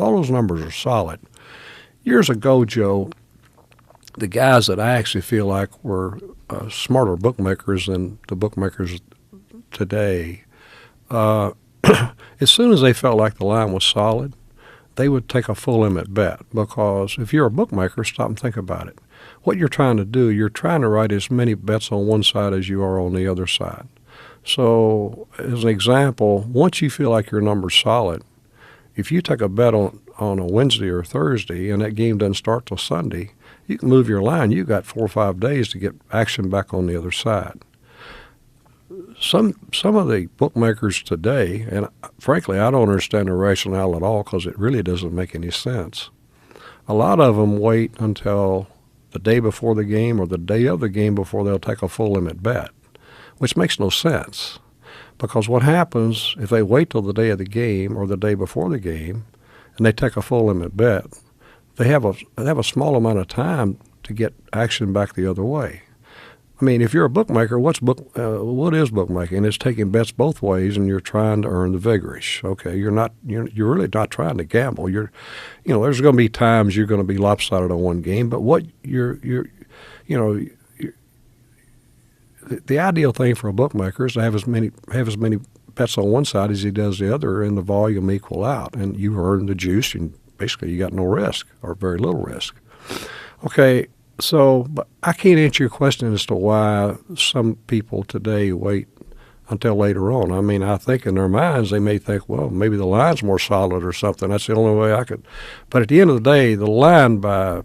All those numbers are solid. Years ago, Joe, the guys that I actually feel like were smarter bookmakers than the bookmakers today, as soon as they felt like the line was solid, they would take a full limit bet, because if you're a bookmaker, stop and think about it. What you're trying to do, you're trying to write as many bets on one side as you are on the other side. So as an example, once you feel like your number's solid, if you take a bet on a Wednesday or Thursday and that game doesn't start till Sunday, you can move your line. You've got 4 or 5 days to get action back on the other side. Some of the bookmakers today, and frankly, I don't understand the rationale at all, because it really doesn't make any sense. A lot of them wait until the day before the game or the day of the game before they'll take a full limit bet, which makes no sense. Because what happens if they wait till the day of the game or the day before the game and they take a full limit bet, they have a small amount of time to get action back the other way. I mean, if you're a bookmaker, what is bookmaking? It's taking bets both ways, and you're trying to earn the vigorish. Okay, you're really not trying to gamble. There's going to be times you're going to be lopsided on one game, but the ideal thing for a bookmaker is to have as many bets on one side as he does the other, and the volume equal out, and you earn the juice, and basically you got no risk or very little risk. Okay. So, but I can't answer your question as to why some people today wait until later on. I mean, I think in their minds they may think, well, maybe the line's more solid or something. That's the only way I could. But at the end of the day, the line by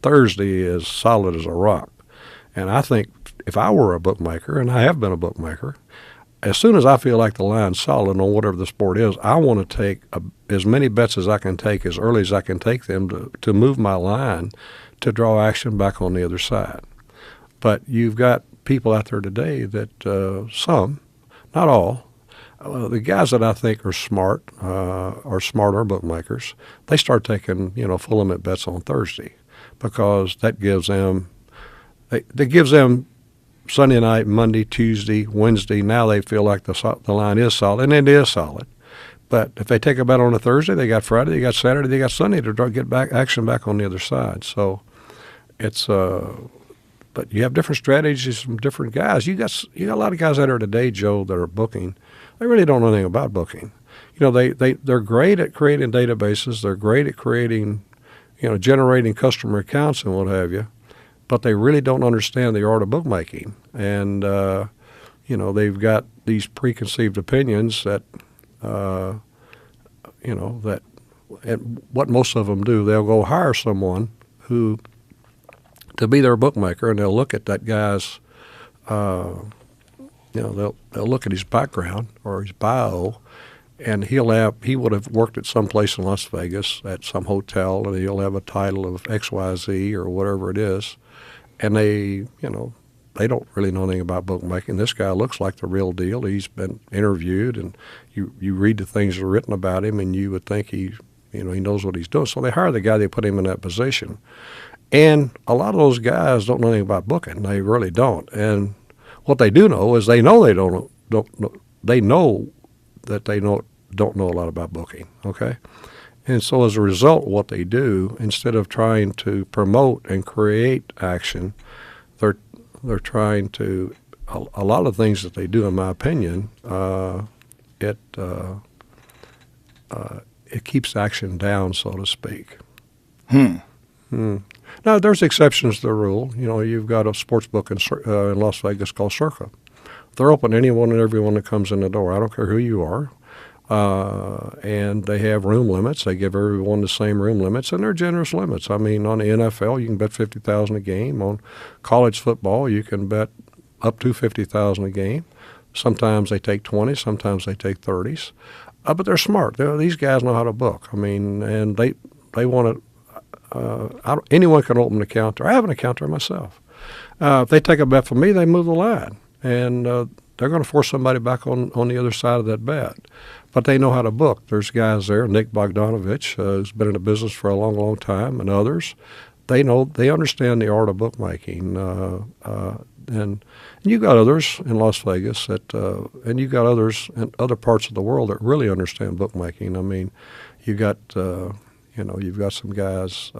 Thursday is solid as a rock. And I think if I were a bookmaker, and I have been a bookmaker, as soon as I feel like the line's solid on whatever the sport is, I want to take as many bets as I can take as early as I can take them to move my line to draw action back on the other side. But you've got people out there today that some, not all, the guys that I think are smart or smarter bookmakers, they start taking full limit bets on Thursday, because that gives them Sunday night, Monday, Tuesday, Wednesday. Now they feel like the line is solid, and it is solid. But if they take a bet on a Thursday, they got Friday, they got Saturday, they got Sunday to get action back on the other side. So it's but you have different strategies from different guys. You got a lot of guys out there today, Joe, that are booking. They really don't know anything about booking. They're great at creating databases. They're great at creating, generating customer accounts and what have you. But they really don't understand the art of bookmaking. And they've got these preconceived opinions that. And what most of them do, they'll go hire someone to be their bookmaker, and they'll look at that guy's, they'll look at his background or his bio, and he would have worked at some place in Las Vegas at some hotel, and he'll have a title of XYZ or whatever it is, and they don't really know anything about bookmaking. This guy looks like the real deal. He's been interviewed, and you read the things that are written about him, and you would think he knows what he's doing. So they hire the guy, they put him in that position. And a lot of those guys don't know anything about booking. They really don't. And what they do know is they know they know that they don't know a lot about booking. Okay. And so as a result, what they do, instead of trying to promote and create action, they're trying to, a lot of things that they do, in my opinion, it keeps action down, so to speak. Now, there's exceptions to the rule. You've got a sports book in Las Vegas called Circa. They're open to anyone and everyone that comes in the door. I don't care who you are. And they have room limits. They give everyone the same room limits, and they're generous limits. I mean, on the NFL, you can bet $50,000 a game. On college football, you can bet up to $50,000 a game. Sometimes they take 20, sometimes they take 30s. But they're smart. These guys know how to book. I mean, and they want to. Anyone can open an account there. I have an account there myself. If they take a bet from me, they move the line, and they're going to force somebody back on the other side of that bet. But they know how to book. There's guys there, Nick Bogdanovich, who's been in the business for a long, long time, and others. They understand the art of bookmaking. And you got others in Las Vegas and you got others in other parts of the world that really understand bookmaking. I mean, you got you've got some guys